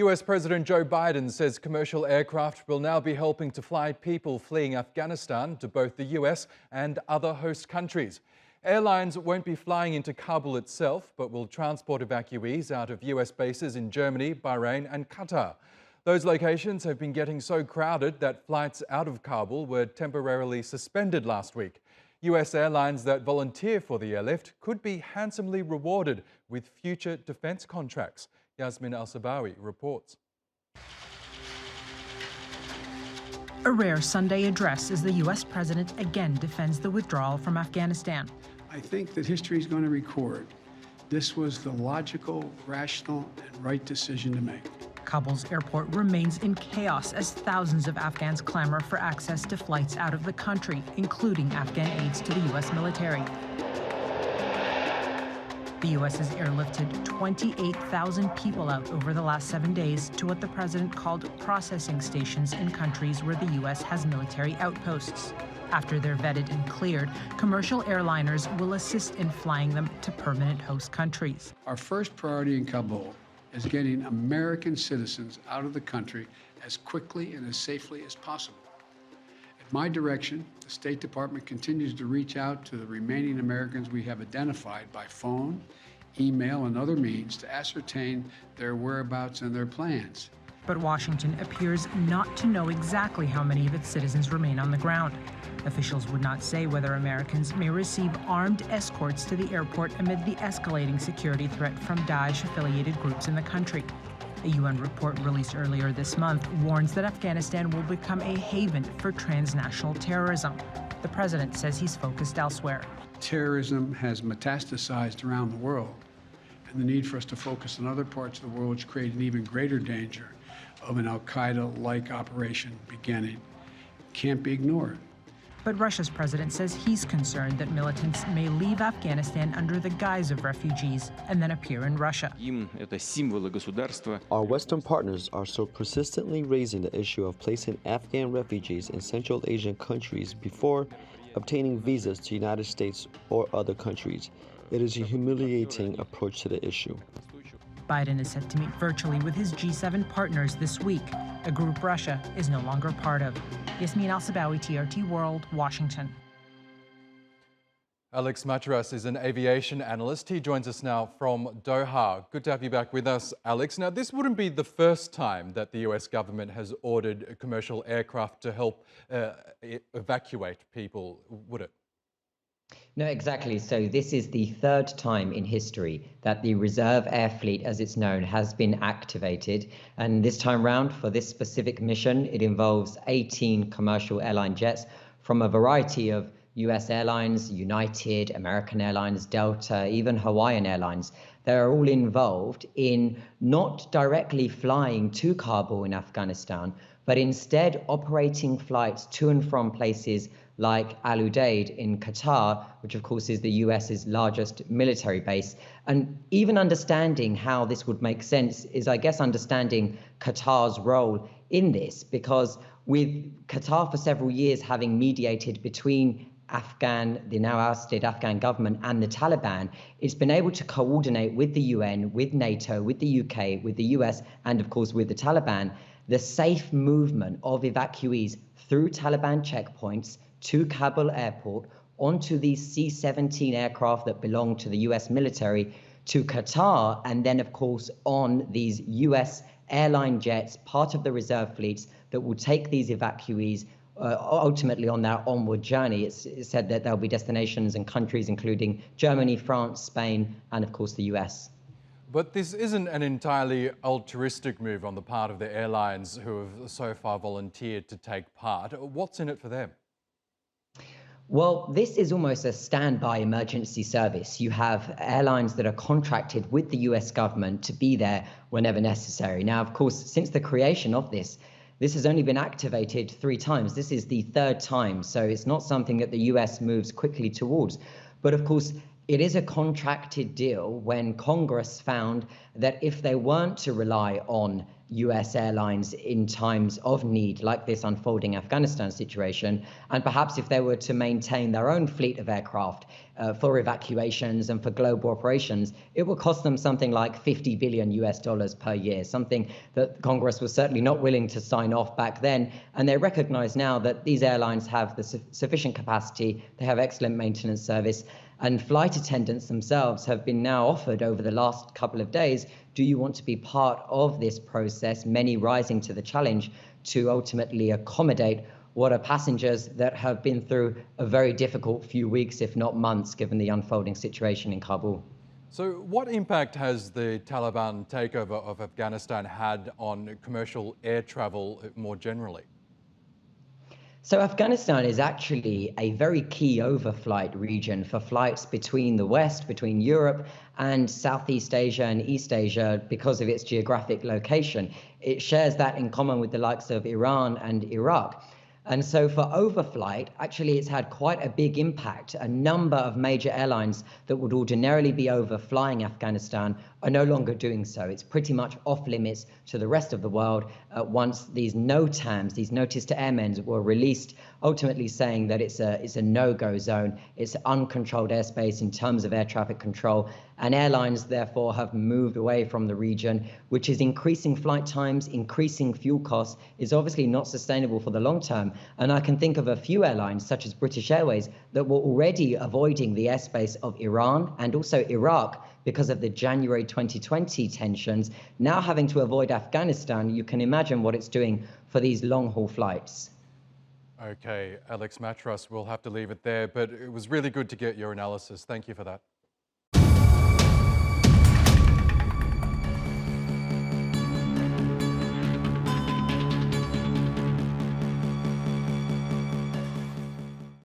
US President Joe Biden says commercial aircraft will now be helping to fly people fleeing Afghanistan to both the US and other host countries. Airlines won't be flying into Kabul itself, but will transport evacuees out of US bases in Germany, Bahrain and Qatar. Those locations have been getting so crowded that flights out of Kabul were temporarily suspended last week. US airlines that volunteer for the airlift could be handsomely rewarded with future defence contracts. Yasmine El-Sabawi reports. A rare Sunday address as the U.S. president again defends the withdrawal from Afghanistan. I think that history is going to record this was the logical, rational, and right decision to make. Kabul's airport remains in chaos as thousands of Afghans clamor for access to flights out of the country, including Afghan aides to the U.S. military. The U.S. has airlifted 28,000 people out over the last 7 days to what the president called processing stations in countries where the U.S. has military outposts. After they're vetted and cleared, commercial airliners will assist in flying them to permanent host countries. Our first priority in Kabul is getting American citizens out of the country as quickly and as safely as possible. At my direction, the State Department continues to reach out to the remaining Americans we have identified by phone, email, and other means to ascertain their whereabouts and their plans. But Washington appears not to know exactly how many of its citizens remain on the ground. Officials would not say whether Americans may receive armed escorts to the airport amid the escalating security threat from Daesh-affiliated groups in the country. A UN report released earlier this month warns that Afghanistan will become a haven for transnational terrorism. The president says he's focused elsewhere. Terrorism has metastasized around the world, and the need for us to focus on other parts of the world which create an even greater danger of an al-Qaeda-like operation beginning can't be ignored. But Russia's president says he's concerned that militants may leave Afghanistan under the guise of refugees and then appear in Russia. Our Western partners are so persistently raising the issue of placing Afghan refugees in Central Asian countries before obtaining visas to the United States or other countries. It is a humiliating approach to the issue. Biden is set to meet virtually with his G7 partners this week, a group Russia is no longer part of. Yasmine El-Sabawi, TRT World, Washington. Alex Matras is an aviation analyst. He joins us now from Doha. Good to have you back with us, Alex. Now, this wouldn't be the first time that the US government has ordered commercial aircraft to help evacuate people, would it? No, exactly. So this is the third time in history that the Reserve Air Fleet, as it's known, has been activated. And this time round, for this specific mission, it involves 18 commercial airline jets from a variety of US Airlines, United, American Airlines, Delta, even Hawaiian Airlines. They're all involved in not directly flying to Kabul in Afghanistan, but instead operating flights to and from places like Al Udeid in Qatar, which of course is the US's largest military base. And even understanding how this would make sense is, I guess, understanding Qatar's role in this, because with Qatar for several years having mediated between the now ousted Afghan government and the Taliban, it's been able to coordinate with the UN, with NATO, with the UK, with the US, and of course with the Taliban, the safe movement of evacuees through Taliban checkpoints to Kabul airport, onto these C-17 aircraft that belong to the US military, to Qatar, and then of course on these US airline jets, part of the reserve fleets that will take these evacuees ultimately on their onward journey. It's said that there'll be destinations and countries including Germany, France, Spain, and of course the US. But this isn't an entirely altruistic move on the part of the airlines who have so far volunteered to take part. What's in it for them? Well, this is almost a standby emergency service. You have airlines that are contracted with the US government to be there whenever necessary. Now, of course, since the creation of this has only been activated 3 times. This is the 3rd time, so it's not something that the US moves quickly towards. But of course, it is a contracted deal when Congress found that if they weren't to rely on US airlines in times of need, like this unfolding Afghanistan situation. And perhaps if they were to maintain their own fleet of aircraft for evacuations and for global operations, it will cost them something like $50 billion per year, something that Congress was certainly not willing to sign off back then. And they recognize now that these airlines have the sufficient capacity, they have excellent maintenance service, and flight attendants themselves have been now offered over the last couple of days, do you want to be part of this process, many rising to the challenge to ultimately accommodate what are passengers that have been through a very difficult few weeks, if not months, given the unfolding situation in Kabul. So what impact has the Taliban takeover of Afghanistan had on commercial air travel more generally? So Afghanistan is actually a very key overflight region for flights between the West, between Europe and Southeast Asia and East Asia because of its geographic location. It shares that in common with the likes of Iran and Iraq. And so for overflight, actually it's had quite a big impact. A number of major airlines that would ordinarily be overflying Afghanistan are no longer doing so. It's pretty much off limits to the rest of the world once these NOTAMs, these notice to airmen, were released, ultimately saying that it's a no-go zone. It's uncontrolled airspace in terms of air traffic control. And airlines, therefore, have moved away from the region, which is increasing flight times, increasing fuel costs, is obviously not sustainable for the long term. And I can think of a few airlines, such as British Airways, that were already avoiding the airspace of Iran and also Iraq because of the January 2020 tensions. Now having to avoid Afghanistan, you can imagine what it's doing for these long-haul flights. Okay, Alex Matras, we'll have to leave it there, but it was really good to get your analysis. Thank you for that.